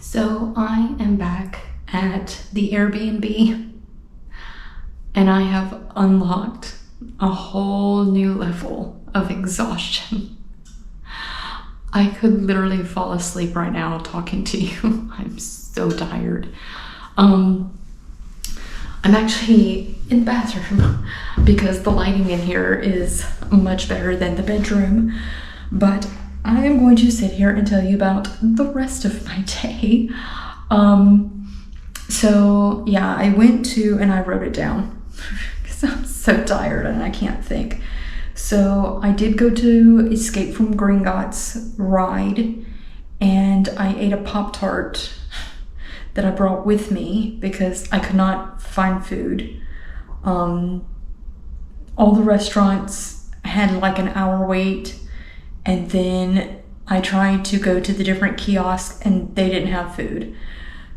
So I am back at the Airbnb and I have unlocked a whole new level of exhaustion. I could literally fall asleep right now talking to you. I'm so tired. I'm actually in the bathroom because the lighting in here is much better than the bedroom, but I am going to sit here and tell you about the rest of my day. So yeah, I went to, and I wrote it down because I'm so tired and I can't think. So I did go to Escape from Gringotts ride, and I ate a Pop-Tart that I brought with me because I could not find food. All the restaurants had like an hour wait, and then I tried to go to the different kiosks and they didn't have food.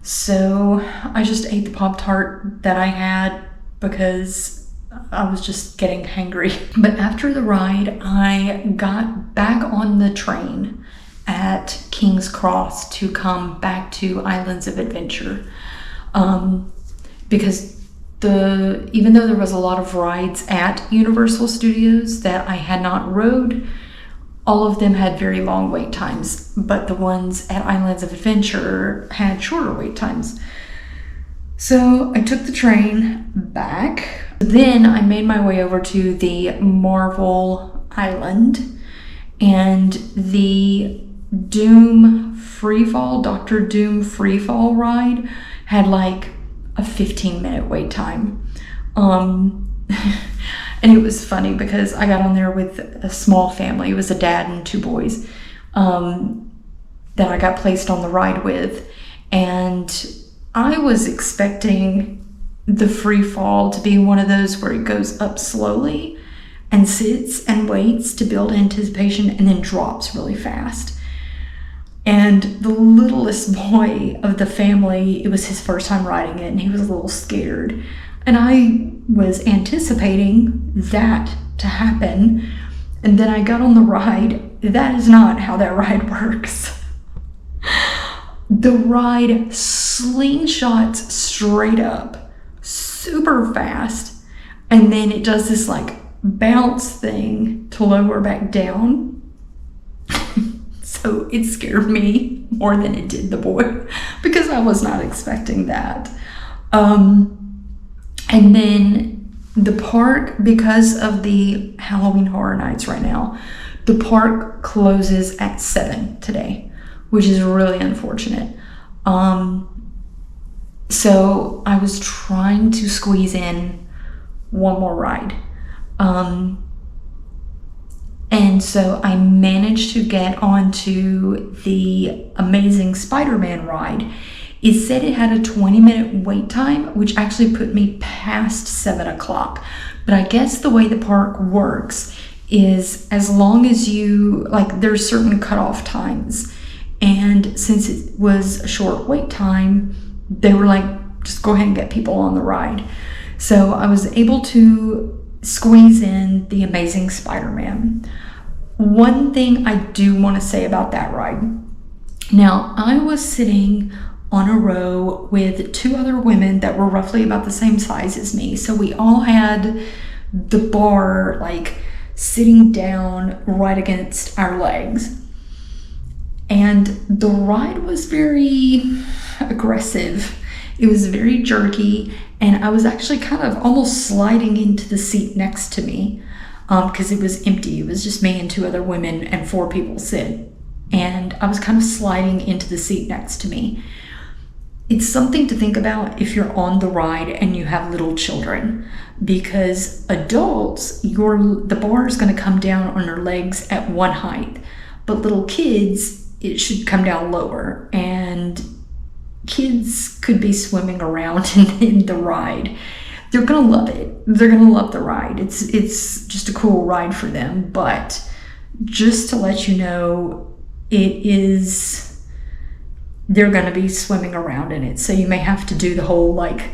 So I just ate the Pop-Tart that I had because I was just getting hangry. But after the ride, I got back on the train at King's Cross to come back to Islands of Adventure. Because even though there was a lot of rides at Universal Studios that I had not rode, all of them had very long wait times, but the ones at Islands of Adventure had shorter wait times. So I took the train back. Then I made my way over to the Marvel Island, and the Doom Freefall, Dr. Doom Freefall ride had like a 15-minute wait time. And it was funny because I got on there with a small family. It was a dad and two boys that I got placed on the ride with. And I was expecting the free fall to be one of those where it goes up slowly and sits and waits to build anticipation and then drops really fast. And the littlest boy of the family, it was his first time riding it, and he was a little scared. And I was anticipating that to happen. And then I got on the ride. That is not how that ride works. The ride slingshots straight up, super fast. And then it does this like bounce thing to lower back down. So it scared me more than it did the boy because I was not expecting that. And then the park, because of the Halloween Horror Nights right now, the park closes at 7 today, which is really unfortunate. So I was trying to squeeze in one more ride. And so I managed to get onto the Amazing Spider-Man ride. It said it had a 20-minute wait time, which actually put me past 7 o'clock. But I guess the way the park works is as long as there's certain cutoff times. And since it was a short wait time, they were like, just go ahead and get people on the ride. So I was able to squeeze in the Amazing Spider-Man. One thing I do want to say about that ride. Now, I was sitting on a row with two other women that were roughly about the same size as me. So we all had the bar like sitting down right against our legs. And the ride was very aggressive. It was very jerky, and I was actually kind of almost sliding into the seat next to me because it was empty. It was just me and two other women and 4 people sit. And I was kind of sliding into the seat next to me. It's something to think about if you're on the ride and you have little children, because adults, the bar is going to come down on your legs at one height, but little kids, it should come down lower, and kids could be swimming around in the ride. They're going to love it. They're going to love the ride. It's just a cool ride for them, but just to let you know, they're going to be swimming around in it. So you may have to do the whole like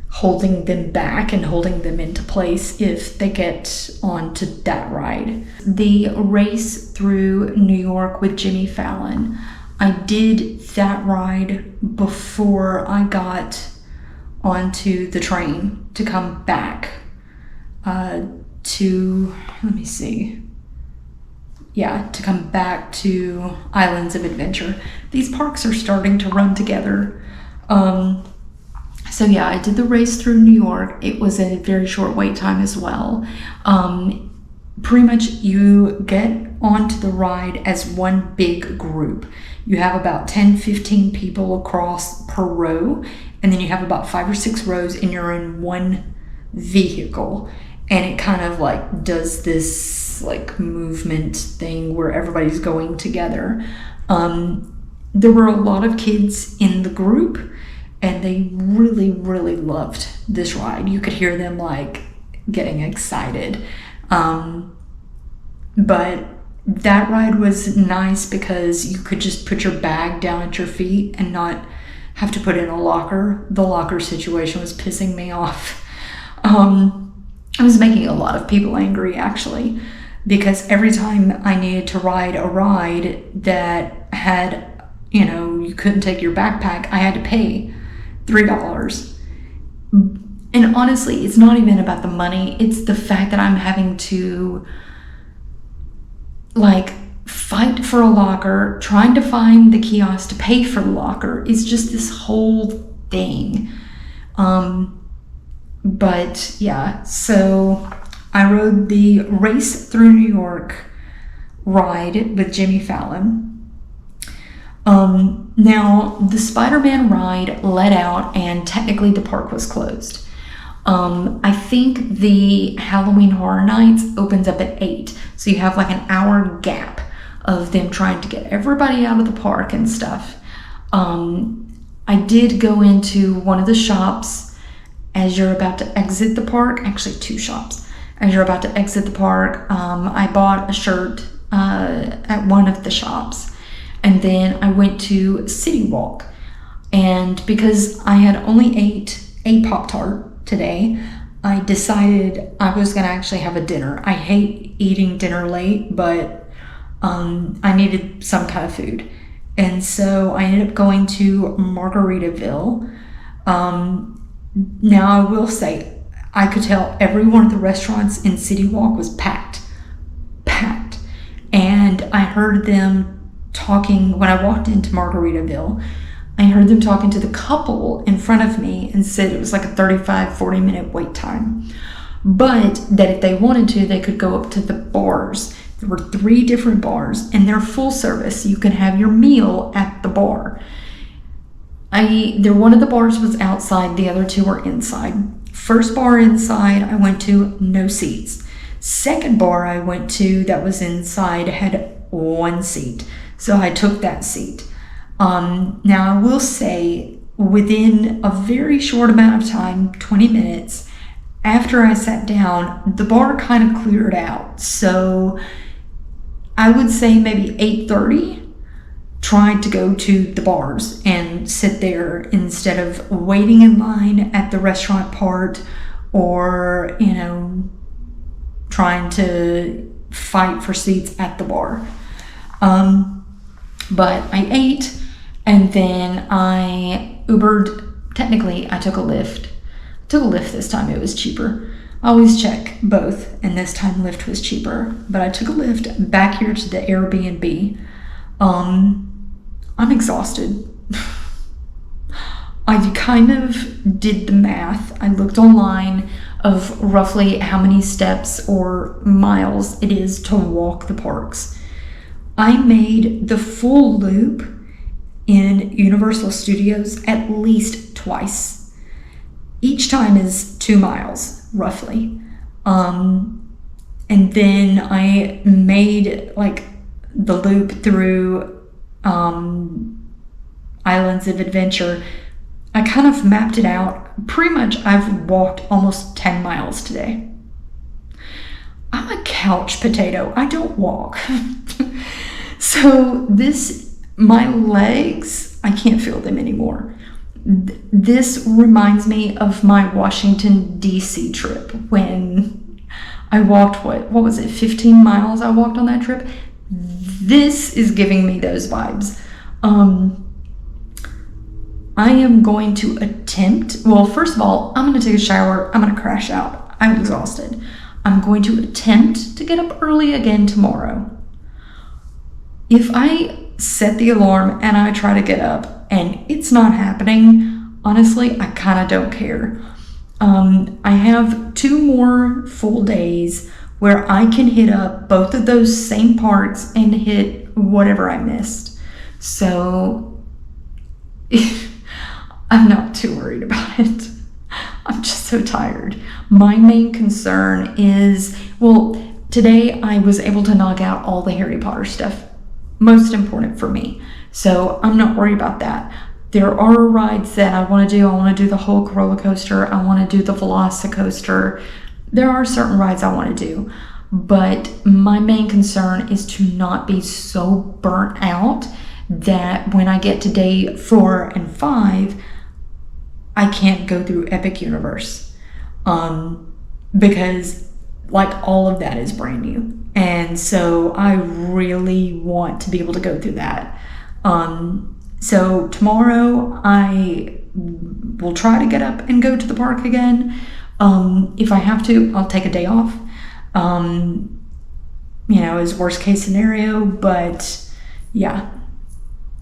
holding them back and holding them into place if they get onto that ride. The race through New York with Jimmy Fallon. I did that ride before I got onto the train to come back to, let me see. Yeah, to come back to Islands of Adventure. These parks are starting to run together. So yeah, I did the race through New York. It was a very short wait time as well. Pretty much you get onto the ride as one big group. You have about 10-15 people across per row, and then you have about 5 or 6 rows, and you're in one vehicle. And it kind of like does this like movement thing where everybody's going together. There were a lot of kids in the group, and they really, really loved this ride. You could hear them like getting excited. But that ride was nice because you could just put your bag down at your feet and not have to put it in a locker. The locker situation was pissing me off. I was making a lot of people angry, actually, because every time I needed to ride a ride that had, you couldn't take your backpack, I had to pay $3. And honestly, it's not even about the money. It's the fact that I'm having to like fight for a locker, trying to find the kiosk to pay for the locker. It's just this whole thing. But yeah, so I rode the Race Through New York ride with Jimmy Fallon. Now, the Spider-Man ride let out, and technically the park was closed. I think the Halloween Horror Nights opens up at 8, so you have like an hour gap of them trying to get everybody out of the park and stuff. I did go into one of the shops as you're about to exit the park, actually 2 shops. As you're about to exit the park, I bought a shirt at one of the shops, and then I went to City Walk. And because I had only ate a Pop-Tart today, I decided I was gonna actually have a dinner. I hate eating dinner late, but I needed some kind of food. And so I ended up going to Margaritaville. Now I will say, I could tell every one of the restaurants in City Walk was packed. And I heard them talking, when I walked into Margaritaville, I heard them talking to the couple in front of me and said it was like a 35-40 minute wait time. But that if they wanted to, they could go up to the bars. There were 3 different bars, and they're full service. You can have your meal at the bar. One of the bars was outside, the other 2 were inside. First bar inside I went to, no seats. Second bar I went to that was inside had 1 seat, so I took that seat. Now I will say, within a very short amount of time, 20 minutes, after I sat down, the bar kind of cleared out. So I would say maybe 8:30. Tried to go to the bars and sit there instead of waiting in line at the restaurant part, or trying to fight for seats at the bar. But I ate, and then I Ubered. Technically I took a Lyft. This time. It was cheaper. I always check both, and this time Lyft was cheaper, but I took a Lyft back here to the Airbnb. I'm exhausted. I kind of did the math. I looked online of roughly how many steps or miles it is to walk the parks. I made the full loop in Universal Studios at least twice. Each time is 2 miles, roughly. And then I made like the loop through Islands of Adventure. I kind of mapped it out. Pretty much I've walked almost 10 miles today. I'm a couch potato. I don't walk. So my legs, I can't feel them anymore. This reminds me of my Washington, D.C. trip when I walked, what was it, 15 miles I walked on that trip? This is giving me those vibes. I am going to attempt, well, first of all, I'm going to take a shower. I'm going to crash out. I'm exhausted. I'm going to attempt to get up early again tomorrow. If I set the alarm and I try to get up and it's not happening, honestly, I kind of don't care. I have 2 more full days where I can hit up both of those same parks and hit whatever I missed. So I'm not too worried about it. I'm just so tired. My main concern is, well, today I was able to knock out all the Harry Potter stuff. Most important for me. So I'm not worried about that. There are rides that I want to do. I want to do the Hulk roller coaster. I want to do the Velocicoaster. There are certain rides I want to do. But my main concern is to not be so burnt out that when I get to day 4 and 5, I can't go through Epic Universe. Because like all of that is brand new. And so I really want to be able to go through that. So tomorrow I will try to get up and go to the park again. If I have to, I'll take a day off. As worst case scenario, but yeah,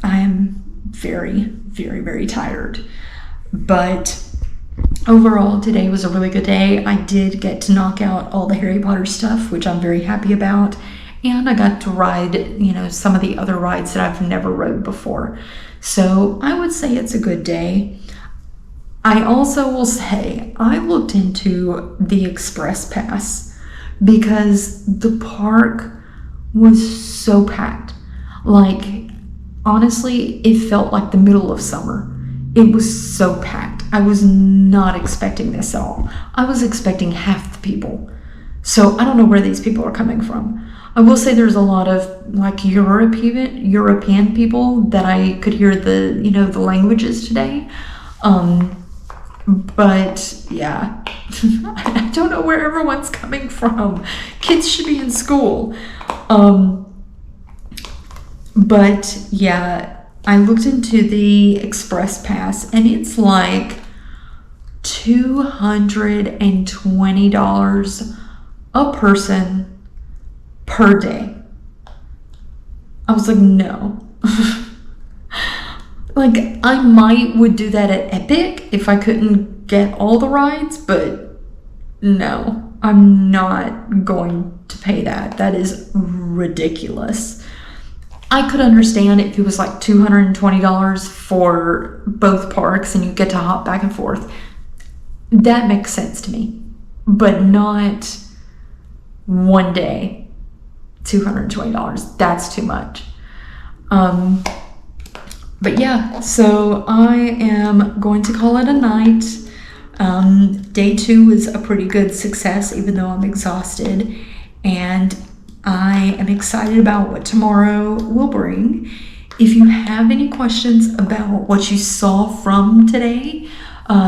I am very, very, very tired. But overall, today was a really good day. I did get to knock out all the Harry Potter stuff, which I'm very happy about. And I got to ride, some of the other rides that I've never rode before. So I would say it's a good day. I also will say I looked into the Express Pass because the park was so packed. Like, honestly, it felt like the middle of summer. It was so packed. I was not expecting this at all. I was expecting half the people. So I don't know where these people are coming from. I will say there's a lot of like European people that I could hear the languages today. But yeah, I don't know where everyone's coming from. Kids should be in school. But yeah, I looked into the Express Pass and it's like $220 a person per day. I was like, no. Like, I would do that at Epic if I couldn't get all the rides, but no, I'm not going to pay that. That is ridiculous. I could understand if it was like $220 for both parks and you get to hop back and forth. That makes sense to me, but not one day, $220. That's too much. But yeah, so I am going to call it a night. Day 2 is a pretty good success, even though I'm exhausted. And I am excited about what tomorrow will bring. If you have any questions about what you saw from today,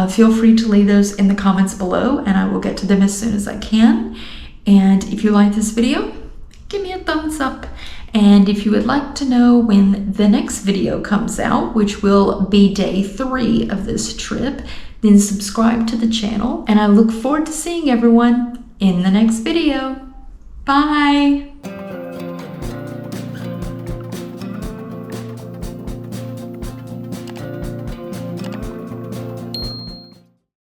feel free to leave those in the comments below and I will get to them as soon as I can. And if you like this video, give me a thumbs up. And if you would like to know when the next video comes out, which will be day 3 of this trip, then subscribe to the channel. And I look forward to seeing everyone in the next video. Bye!